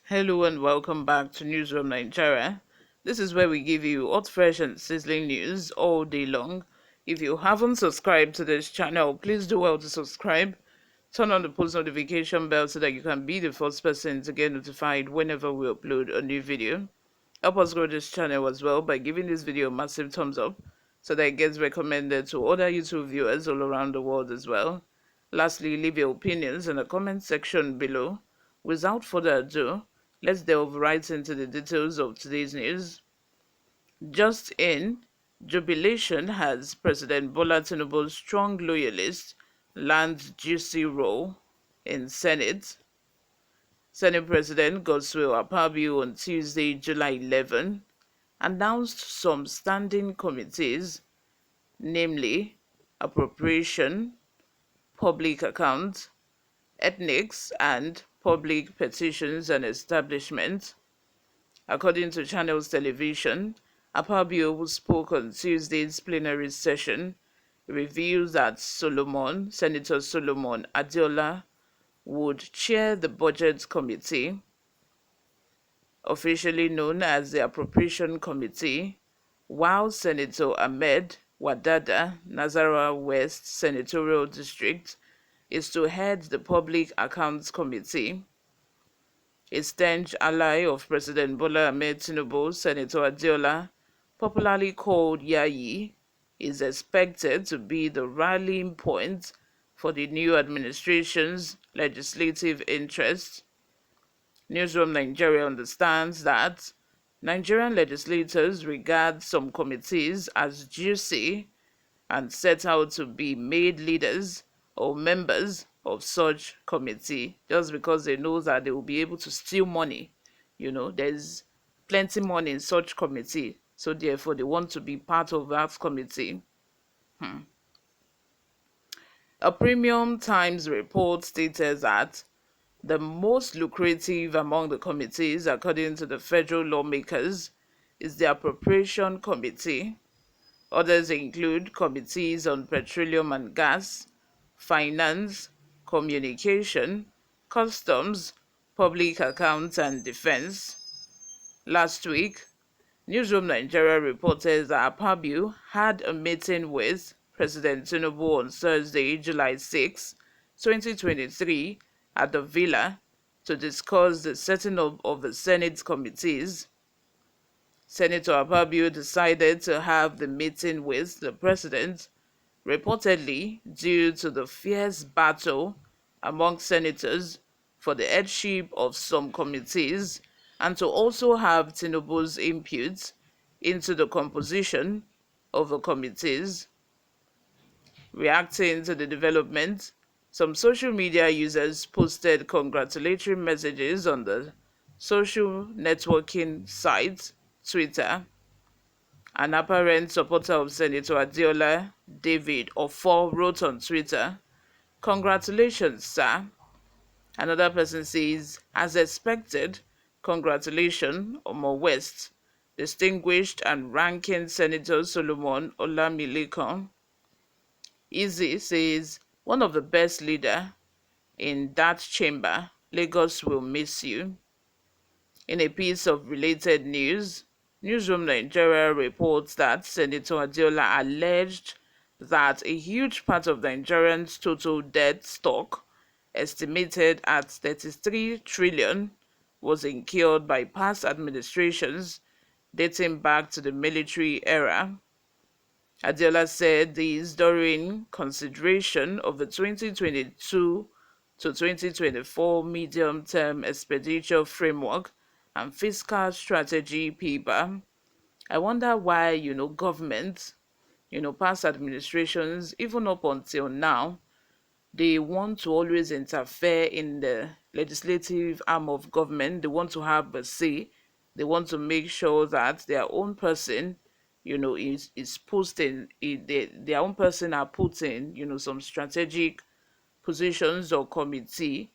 Hello and welcome back to Newsroom Nigeria. This is where we give you hot, fresh, and sizzling news all day long. If you haven't subscribed to this channel, please do well to subscribe. Turn on the post notification bell so that you can be the first person to get notified whenever we upload a new video. Help us grow this channel as well by giving this video a massive thumbs up so that it gets recommended to other YouTube viewers all around the world as well. Lastly, leave your opinions in the comment section below. Without further ado, let's delve right into the details of today's news. Just in, Jubilation has President Bola Tinubu's strong loyalist land juicy role in Senate. Senate President Godswill Akpabio on Tuesday, July 11, announced some standing committees, namely Appropriation, Public Accounts, Ethnics, and Public Petitions and Establishment. According to Channels Television, Akpabio, who spoke on Tuesday's plenary session, revealed that Senator Solomon Adiola, would chair the Budget Committee, officially known as the Appropriation Committee, while Senator Ahmed Wadada, Nasarawa West Senatorial District, is to head the Public Accounts Committee. A staunch ally of President Bola Ahmed Tinubu, Senator Adiola, popularly called Yayi, is expected to be the rallying point for the new administration's legislative interests. Newsroom Nigeria understands that Nigerian legislators regard some committees as juicy and set out to be made leaders or members of such committee just because they know that they will be able to steal money. There's plenty money in such committee, so therefore they want to be part of that committee. A Premium Times report stated that the most lucrative among the committees, according to the federal lawmakers, is the Appropriation Committee. Others include committees on petroleum and gas, finance, communication, customs, public accounts, and defense. Last week, Newsroom Nigeria reported that Akpabio had a meeting with President Tinubu on Thursday, July 6, 2023, at the Villa to discuss the setting up of the Senate committees. Senator Akpabio decided to have the meeting with the president, reportedly due to the fierce battle among senators for the headship of some committees and to also have Tinubu's input into the composition of the committees. Reacting to the development, some social media users posted congratulatory messages on the social networking site Twitter. An apparent supporter of Senator Adiola, David Ofo, wrote on Twitter, "Congratulations, sir." Another person says, "As expected, congratulations, Omo West, distinguished and ranking Senator Solomon Olamilekan." Easy says, "One of the best leader in that chamber. Lagos will miss you." In a piece of related news, Newsroom Nigeria reports that Senator Adiola alleged that a huge part of Nigerians' total debt stock, estimated at 33 trillion, was incurred by past administrations dating back to the military era. Adiola said this during consideration of the 2022 to 2024 medium-term expenditure framework and fiscal strategy paper. I wonder why, government, past administrations, even up until now, They want to always interfere in the legislative arm of government. They want to have a say. They want to make sure that their own person, is posting, their own person are putting, some strategic positions or committee,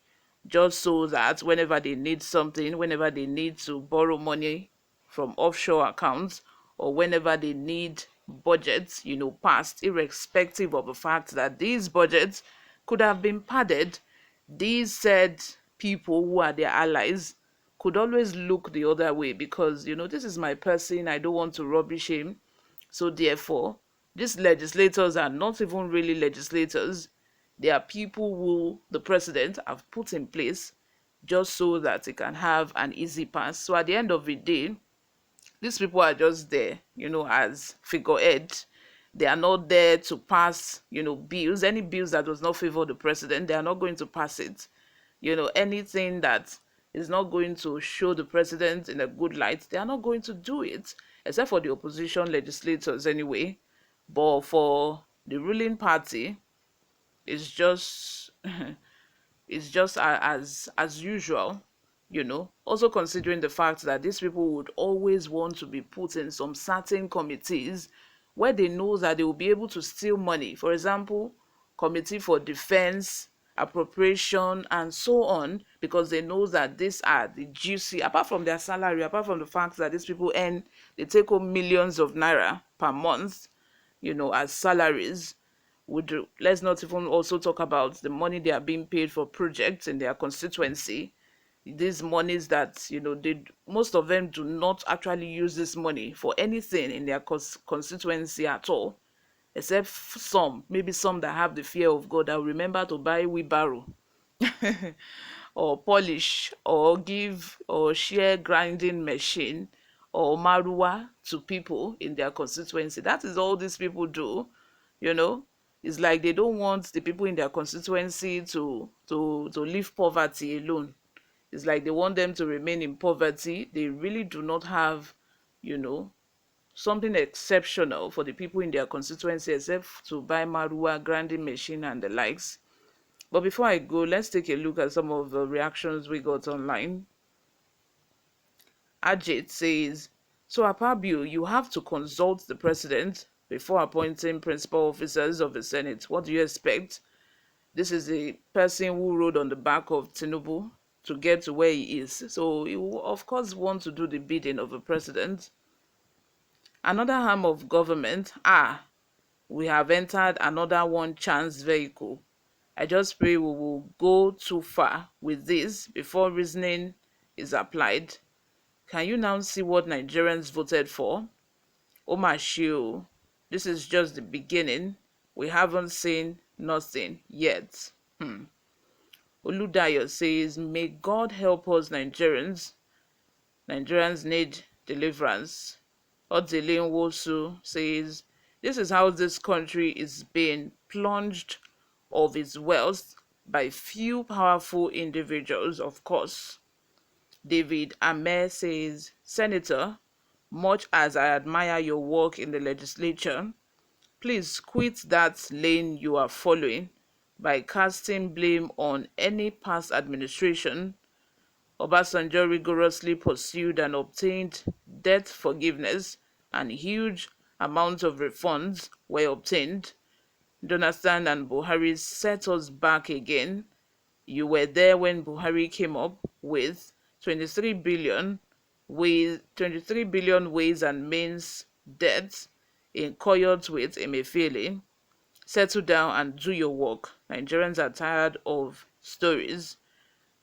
just so that whenever they need something, whenever they need to borrow money from offshore accounts, or whenever they need budgets, passed, irrespective of the fact that these budgets could have been padded, these said people who are their allies could always look the other way because, this is my person, I don't want to rubbish him. So therefore, these legislators are not even really legislators. They are people who the president have put in place just so that he can have an easy pass. So at the end of the day, these people are just there, as figurehead. They are not there to pass, bills. Any bills that does not favor the president, they are not going to pass it. Anything that is not going to show the president in a good light, they are not going to do it, except for the opposition legislators anyway. But for the ruling party, it's just it's just as usual. Also considering the fact that these people would always want to be put in some certain committees where they know that they will be able to steal money. For example, committee for defense, appropriation, and so on, because they know that these are the juicy, apart from their salary, apart from the fact that these people earn, they take home millions of naira per month, as salaries. Let's not even also talk about the money they are being paid for projects in their constituency. These monies that, they most of them do not actually use this money for anything in their constituency at all, except some, maybe some that have the fear of God, that will remember to buy wheelbarrow or polish or give or share grinding machine or marua to people in their constituency. That is all these people do. you know it's like they don't want the people in their constituency to leave poverty alone. It's like they want them to remain in poverty. They really do not have, you know something exceptional for the people in their constituency except to buy marua, grinding machine, and the likes. But before I go, let's take a look at some of the reactions we got online. Ajit says, so Apabio, you have to consult the president before appointing principal officers of the Senate. What do you expect? This is a person who rode on the back of Tinubu to get to where he is. So he will, of course, want to do the bidding of the president. Another arm of government, we have entered another one chance vehicle. I just pray we will go too far with this before reasoning is applied. Can you now see what Nigerians voted for? Omashio, this is just the beginning. We haven't seen nothing yet. Oludayo says, may God help us Nigerians. Nigerians need deliverance. Odelin Wosu says, this is how this country is being plunged of its wealth by few powerful individuals, of course. David Amer says, Senator, much as I admire your work in the legislature, please quit that lane you are following by casting blame on any past administration. Obasanjo rigorously pursued and obtained debt forgiveness, and huge amounts of refunds were obtained. Jonathan and Buhari set us back again. You were there when Buhari came up with 23 billion ways and means debts in coyotes with Emefiele. Settle down and do your work. Nigerians are tired of stories.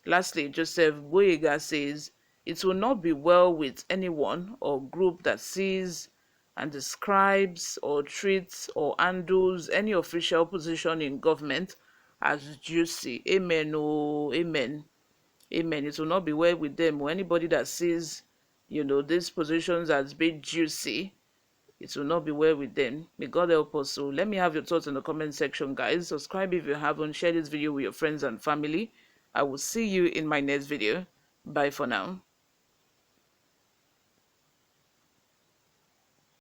Lastly, Joseph Boyega says, it will not be well with anyone or group that sees and describes or treats or handles any official position in government as juicy. Amen. Oh, amen. Amen. It will not be well with them or anybody that sees, these positions as being juicy. It will not be well with them. May God help us. So let me have your thoughts in the comment section, guys. Subscribe if you haven't. Share this video with your friends and family. I will see you in my next video. Bye for now.